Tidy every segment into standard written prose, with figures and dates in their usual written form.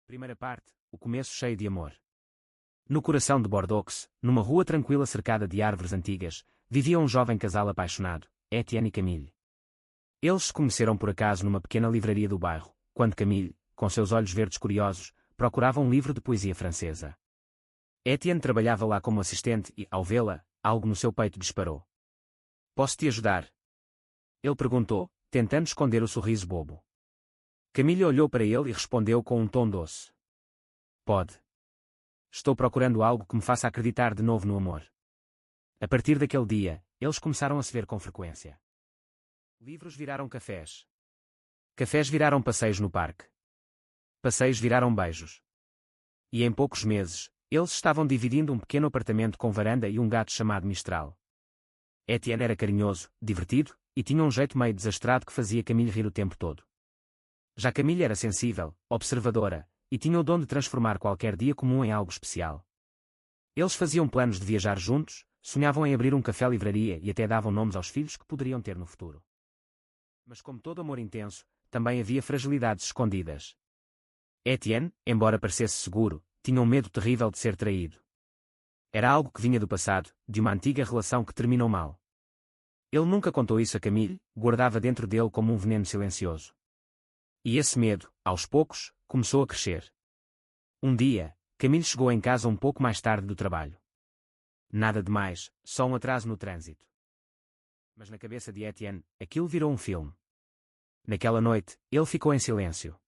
Primeira parte, o começo cheio de amor. No coração de Bordeaux, numa rua tranquila cercada de árvores antigas, vivia um jovem casal apaixonado, Etienne e Camille. Eles se conheceram por acaso numa pequena livraria do bairro, quando Camille, com seus olhos verdes curiosos, procurava um livro de poesia francesa. Etienne trabalhava lá como assistente e, ao vê-la, algo no seu peito disparou. "Posso te ajudar?" Ele perguntou, tentando esconder o sorriso bobo. Camille olhou para ele e respondeu com um tom doce. "Pode. Estou procurando algo que me faça acreditar de novo no amor." A partir daquele dia, eles começaram a se ver com frequência. Livros viraram cafés. Cafés viraram passeios no parque. Passeios viraram beijos. E em poucos meses, eles estavam dividindo um pequeno apartamento com varanda e um gato chamado Mistral. Etienne era carinhoso, divertido, e tinha um jeito meio desastrado que fazia Camille rir o tempo todo. Já Camille era sensível, observadora, e tinha o dom de transformar qualquer dia comum em algo especial. Eles faziam planos de viajar juntos, sonhavam em abrir um café-livraria e até davam nomes aos filhos que poderiam ter no futuro. Mas como todo amor intenso, também havia fragilidades escondidas. Etienne, embora parecesse seguro, tinha um medo terrível de ser traído. Era algo que vinha do passado, de uma antiga relação que terminou mal. Ele nunca contou isso a Camille, guardava dentro dele como um veneno silencioso. E esse medo, aos poucos, começou a crescer. Um dia, Camille chegou em casa um pouco mais tarde do trabalho. Nada demais, só um atraso no trânsito. Mas na cabeça de Etienne, aquilo virou um filme. Naquela noite, ele ficou em silêncio.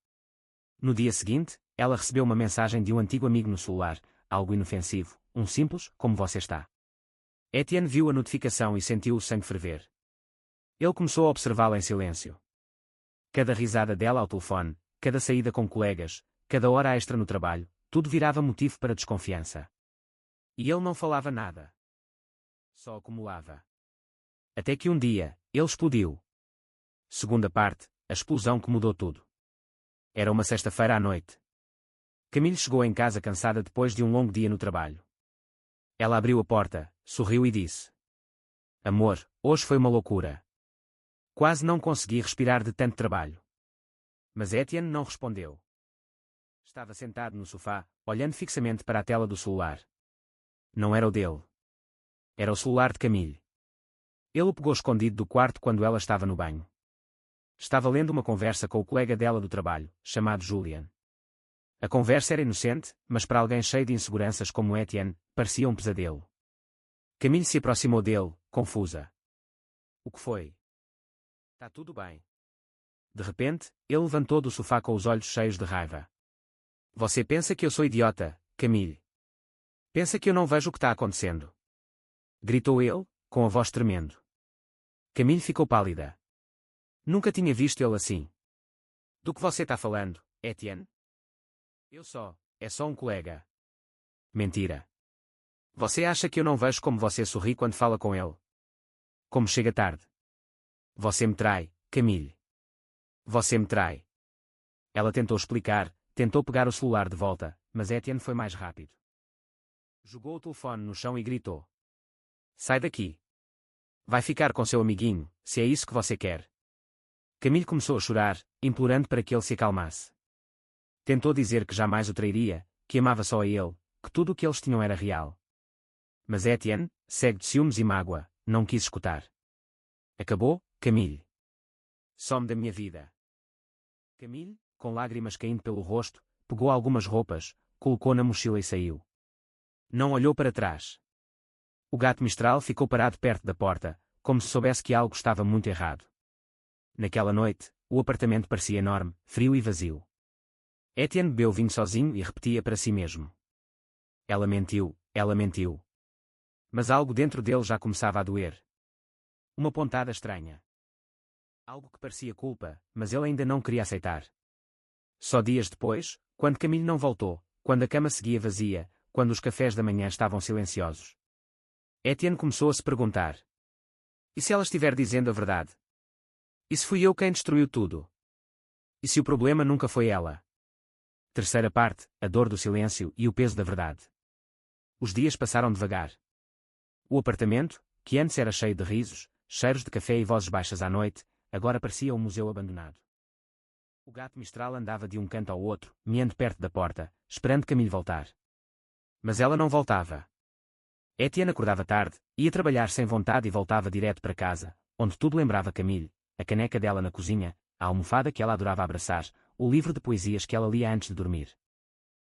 No dia seguinte, ela recebeu uma mensagem de um antigo amigo no celular, algo inofensivo, um simples, "como você está?" Etienne viu a notificação e sentiu o sangue ferver. Ele começou a observá-la em silêncio. Cada risada dela ao telefone, cada saída com colegas, cada hora extra no trabalho, tudo virava motivo para desconfiança. E ele não falava nada. Só acumulava. Até que um dia, ele explodiu. Segunda parte, a explosão que mudou tudo. Era uma sexta-feira à noite. Camille chegou em casa cansada depois de um longo dia no trabalho. Ela abriu a porta, sorriu e disse: "Amor, hoje foi uma loucura. Quase não consegui respirar de tanto trabalho." Mas Etienne não respondeu. Estava sentado no sofá, olhando fixamente para a tela do celular. Não era o dele. Era o celular de Camille. Ele o pegou escondido do quarto quando ela estava no banho. Estava lendo uma conversa com o colega dela do trabalho, chamado Julien. A conversa era inocente, mas para alguém cheio de inseguranças como Etienne, parecia um pesadelo. Camille se aproximou dele, confusa. "O que foi?" "Tá tudo bem." De repente, ele levantou do sofá com os olhos cheios de raiva. "Você pensa que eu sou idiota, Camille? Pensa que eu não vejo o que está acontecendo?" Gritou ele, com a voz tremendo. Camille ficou pálida. Nunca tinha visto ele assim. "Do que você está falando, Etienne?" É só um colega." "Mentira. Você acha que eu não vejo como você sorri quando fala com ele? Como chega tarde? Você me trai, Camille. Você me trai." Ela tentou explicar, tentou pegar o celular de volta, mas Etienne foi mais rápido. Jogou o telefone no chão e gritou: "Sai daqui. Vai ficar com seu amiguinho, se é isso que você quer." Camille começou a chorar, implorando para que ele se acalmasse. Tentou dizer que jamais o trairia, que amava só a ele, que tudo o que eles tinham era real. Mas Etienne, cego de ciúmes e mágoa, não quis escutar. "Acabou, Camille. Some da minha vida." Camille, com lágrimas caindo pelo rosto, pegou algumas roupas, colocou na mochila e saiu. Não olhou para trás. O gato Mistral ficou parado perto da porta, como se soubesse que algo estava muito errado. Naquela noite, o apartamento parecia enorme, frio e vazio. Etienne bebeu vinho sozinho e repetia para si mesmo: Ela mentiu, ela mentiu." Mas algo dentro dele já começava a doer. Uma pontada estranha. Algo que parecia culpa, mas ele ainda não queria aceitar. Só dias depois, quando Camille não voltou, quando a cama seguia vazia, quando os cafés da manhã estavam silenciosos, Etienne começou a se perguntar: e se ela estiver dizendo a verdade? E se fui eu quem destruiu tudo? E se o problema nunca foi ela? Terceira parte, a dor do silêncio e o peso da verdade. Os dias passaram devagar. O apartamento, que antes era cheio de risos, cheiros de café e vozes baixas à noite, agora parecia um museu abandonado. O gato Mistral andava de um canto ao outro, miando perto da porta, esperando Camille voltar. Mas ela não voltava. Etienne acordava tarde, ia trabalhar sem vontade e voltava direto para casa, onde tudo lembrava Camille, a caneca dela na cozinha, a almofada que ela adorava abraçar, o livro de poesias que ela lia antes de dormir.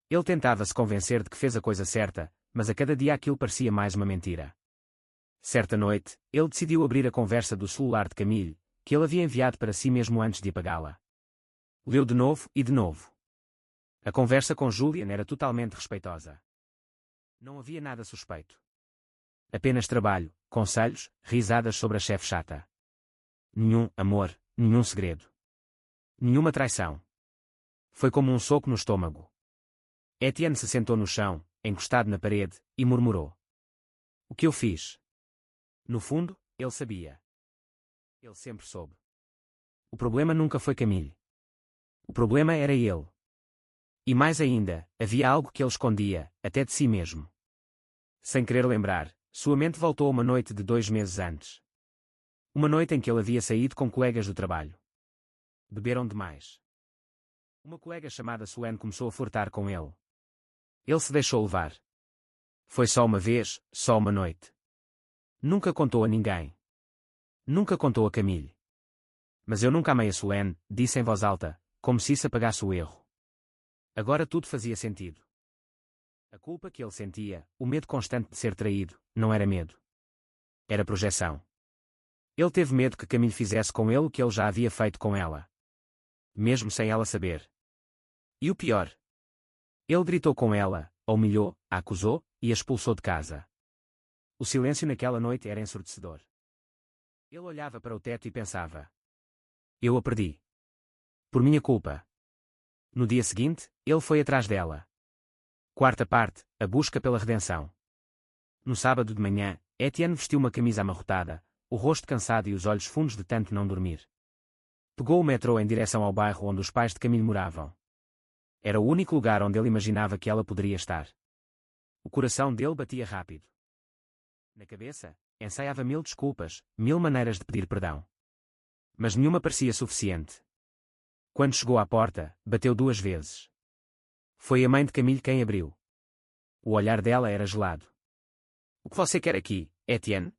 Ele tentava se convencer de que fez a coisa certa, mas a cada dia aquilo parecia mais uma mentira. Certa noite, ele decidiu abrir a conversa do celular de Camille, que ele havia enviado para si mesmo antes de apagá-la. Leu de novo e de novo. A conversa com Julian era totalmente respeitosa. Não havia nada suspeito. Apenas trabalho, conselhos, risadas sobre a chefe chata. Nenhum amor, nenhum segredo. Nenhuma traição. Foi como um soco no estômago. Etienne se sentou no chão, encostado na parede, e murmurou. O que eu fiz? No fundo, ele sabia. Ele sempre soube. O problema nunca foi Camille. O problema era ele. E mais ainda, havia algo que ele escondia, até de si mesmo. Sem querer lembrar, sua mente voltou a uma noite de 2 meses antes. Uma noite em que ele havia saído com colegas do trabalho. Beberam demais. Uma colega chamada Solène começou a flertar com ele. Ele se deixou levar. Foi só uma vez, só uma noite. Nunca contou a ninguém. Nunca contou a Camille. Mas eu nunca amei a Solène, disse em voz alta, como se isso apagasse o erro. Agora tudo fazia sentido. A culpa que ele sentia, o medo constante de ser traído, não era medo. Era projeção. Ele teve medo que Camille fizesse com ele o que ele já havia feito com ela. Mesmo sem ela saber. E o pior? Ele gritou com ela, a humilhou, a acusou, e a expulsou de casa. O silêncio naquela noite era ensurdecedor. Ele olhava para o teto e pensava. Eu a perdi. Por minha culpa. No dia seguinte, ele foi atrás dela. Quarta parte, a busca pela redenção. No sábado de manhã, Etienne vestiu uma camisa amarrotada, o rosto cansado e os olhos fundos de tanto não dormir. Pegou o metrô em direção ao bairro onde os pais de Camille moravam. Era o único lugar onde ele imaginava que ela poderia estar. O coração dele batia rápido. Na cabeça, ensaiava 1000 desculpas, 1000 maneiras de pedir perdão. Mas nenhuma parecia suficiente. Quando chegou à porta, bateu 2 vezes. Foi a mãe de Camille quem abriu. O olhar dela era gelado. O que você quer aqui, Etienne?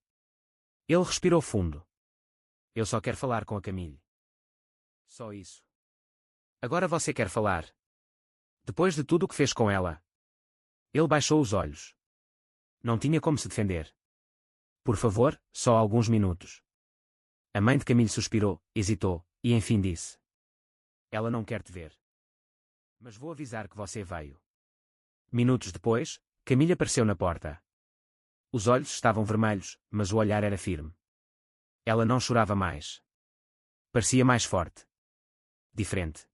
Ele respirou fundo. Eu só quero falar com a Camille. Só isso. Agora você quer falar. Depois de tudo o que fez com ela. Ele baixou os olhos. Não tinha como se defender. Por favor, só alguns minutos. A mãe de Camille suspirou, hesitou, e enfim disse. Ela não quer te ver. Mas vou avisar que você veio. Minutos depois, Camille apareceu na porta. Os olhos estavam vermelhos, mas o olhar era firme. Ela não chorava mais. Parecia mais forte. Diferente.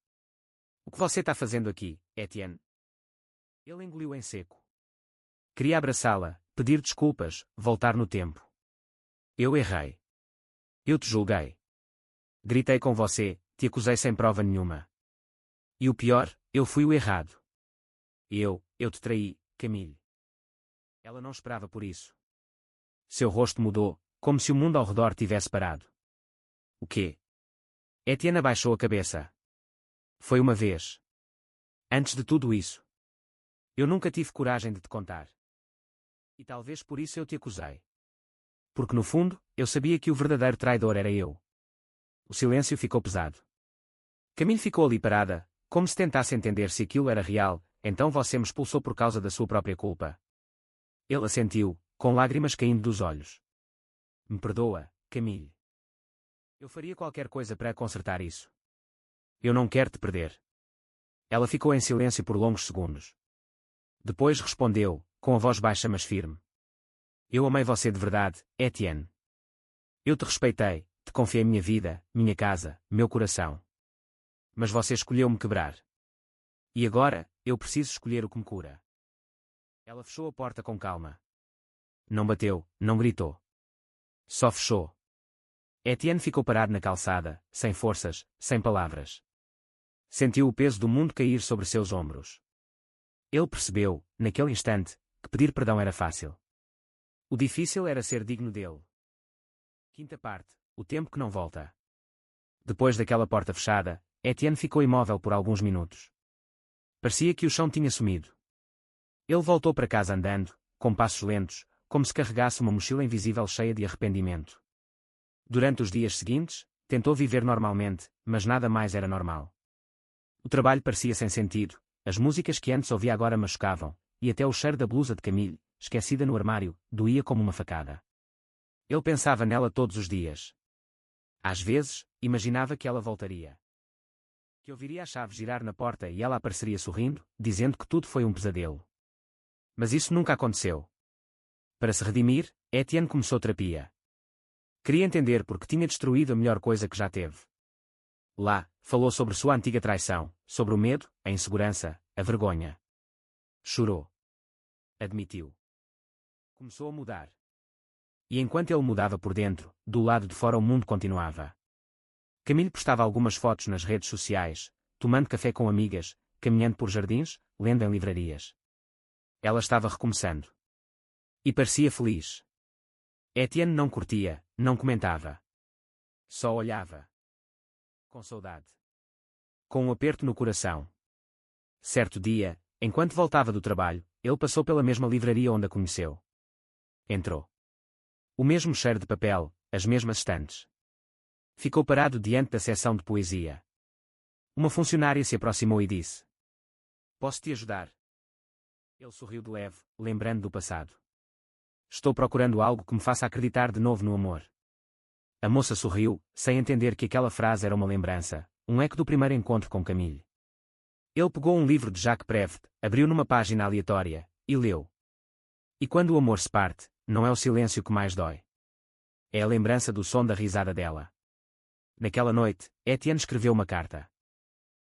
O que você está fazendo aqui, Etienne? Ele engoliu em seco. Queria abraçá-la, pedir desculpas, voltar no tempo. Eu errei. Eu te julguei. Gritei com você, te acusei sem prova nenhuma. E o pior, eu fui o errado. Eu te traí, Camille. Ela não esperava por isso. Seu rosto mudou, como se o mundo ao redor tivesse parado. O quê? Etienne abaixou a cabeça. Foi uma vez. Antes de tudo isso. Eu nunca tive coragem de te contar. E talvez por isso eu te acusei. Porque no fundo, eu sabia que o verdadeiro traidor era eu. O silêncio ficou pesado. Camille ficou ali parada, como se tentasse entender se aquilo era real. Então você me expulsou por causa da sua própria culpa. Ele assentiu, com lágrimas caindo dos olhos. Me perdoa, Camille. Eu faria qualquer coisa para consertar isso. Eu não quero te perder. Ela ficou em silêncio por longos segundos. Depois respondeu, com a voz baixa mas firme. Eu amei você de verdade, Etienne. Eu te respeitei, te confiei minha vida, minha casa, meu coração. Mas você escolheu me quebrar. E agora, eu preciso escolher o que me cura. Ela fechou a porta com calma. Não bateu, não gritou. Só fechou. Etienne ficou parado na calçada, sem forças, sem palavras. Sentiu o peso do mundo cair sobre seus ombros. Ele percebeu, naquele instante, que pedir perdão era fácil. O difícil era ser digno dele. Quinta parte, o tempo que não volta. Depois daquela porta fechada, Etienne ficou imóvel por alguns minutos. Parecia que o chão tinha sumido. Ele voltou para casa andando, com passos lentos, como se carregasse uma mochila invisível cheia de arrependimento. Durante os dias seguintes, tentou viver normalmente, mas nada mais era normal. O trabalho parecia sem sentido, as músicas que antes ouvia agora machucavam, e até o cheiro da blusa de Camille, esquecida no armário, doía como uma facada. Ele pensava nela todos os dias. Às vezes, imaginava que ela voltaria. Que ouviria a chave girar na porta e ela apareceria sorrindo, dizendo que tudo foi um pesadelo. Mas isso nunca aconteceu. Para se redimir, Etienne começou terapia. Queria entender por que tinha destruído a melhor coisa que já teve. Lá, falou sobre sua antiga traição, sobre o medo, a insegurança, a vergonha. Chorou. Admitiu. Começou a mudar. E enquanto ele mudava por dentro, do lado de fora o mundo continuava. Camille postava algumas fotos nas redes sociais, tomando café com amigas, caminhando por jardins, lendo em livrarias. Ela estava recomeçando. E parecia feliz. Etienne não curtia, não comentava. Só olhava. Com saudade. Com um aperto no coração. Certo dia, enquanto voltava do trabalho, ele passou pela mesma livraria onde a conheceu. Entrou. O mesmo cheiro de papel, as mesmas estantes. Ficou parado diante da seção de poesia. Uma funcionária se aproximou e disse: "Posso te ajudar?" Ele sorriu de leve, lembrando do passado. "Estou procurando algo que me faça acreditar de novo no amor." A moça sorriu, sem entender que aquela frase era uma lembrança, um eco do primeiro encontro com Camille. Ele pegou um livro de Jacques Prévert, abriu numa página aleatória, e leu. E quando o amor se parte, não é o silêncio que mais dói. É a lembrança do som da risada dela. Naquela noite, Etienne escreveu uma carta.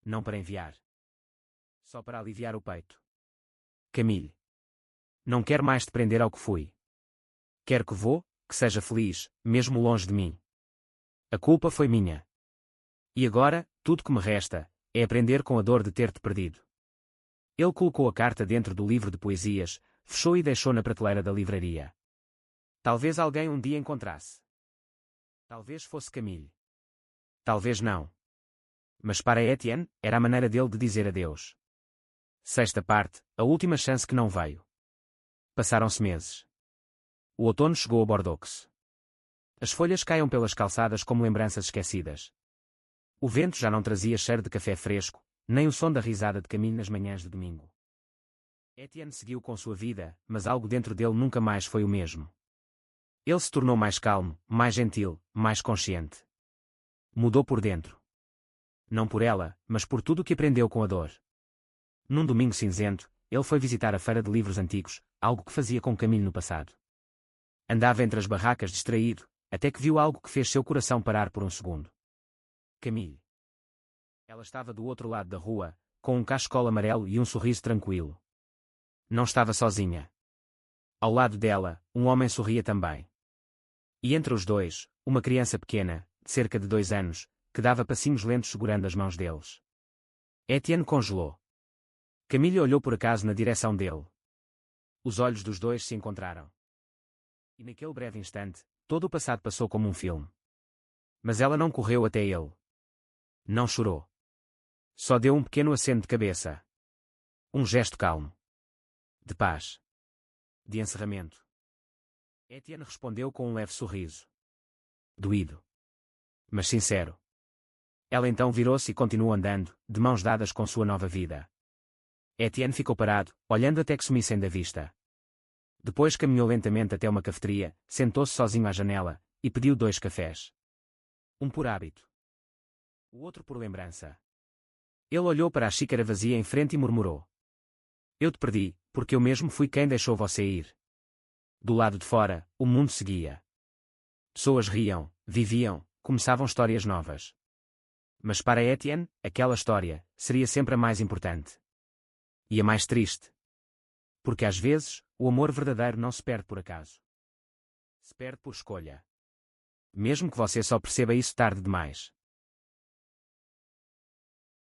Não para enviar. Só para aliviar o peito. Camille. Não quero mais te prender ao que fui. Quero que vou, que seja feliz, mesmo longe de mim. A culpa foi minha. E agora, tudo que me resta, é aprender com a dor de ter-te perdido. Ele colocou a carta dentro do livro de poesias, fechou e deixou na prateleira da livraria. Talvez alguém um dia encontrasse. Talvez fosse Camille. Talvez não. Mas para Etienne, era a maneira dele de dizer adeus. Sexta parte, a última chance que não veio. Passaram-se meses. O outono chegou a Bordeaux. As folhas caíam pelas calçadas como lembranças esquecidas. O vento já não trazia cheiro de café fresco, nem o som da risada de Camille nas manhãs de domingo. Etienne seguiu com sua vida, mas algo dentro dele nunca mais foi o mesmo. Ele se tornou mais calmo, mais gentil, mais consciente. Mudou por dentro. Não por ela, mas por tudo o que aprendeu com a dor. Num domingo cinzento, ele foi visitar a feira de livros antigos, algo que fazia com Camille no passado. Andava entre as barracas distraído, até que viu algo que fez seu coração parar por um segundo. Camille. Ela estava do outro lado da rua, com um cachecol amarelo e um sorriso tranquilo. Não estava sozinha. Ao lado dela, um homem sorria também. E entre os dois, uma criança pequena, de cerca de 2 anos, que dava passinhos lentos segurando as mãos deles. Etienne congelou. Camille olhou por acaso na direção dele. Os olhos dos dois se encontraram. E naquele breve instante, todo o passado passou como um filme. Mas ela não correu até ele. Não chorou. Só deu um pequeno aceno de cabeça. Um gesto calmo. De paz. De encerramento. Etienne respondeu com um leve sorriso. Doído. Mas sincero. Ela então virou-se e continuou andando, de mãos dadas com sua nova vida. Etienne ficou parado, olhando até que sumissem da vista. Depois caminhou lentamente até uma cafeteria, sentou-se sozinho à janela, e pediu 2 cafés. Um por hábito. O outro por lembrança. Ele olhou para a xícara vazia em frente e murmurou. Eu te perdi, porque eu mesmo fui quem deixou você ir. Do lado de fora, o mundo seguia. Pessoas riam, viviam, começavam histórias novas. Mas para Etienne, aquela história seria sempre a mais importante. E a mais triste. Porque às vezes, o amor verdadeiro não se perde por acaso. Se perde por escolha. Mesmo que você só perceba isso tarde demais.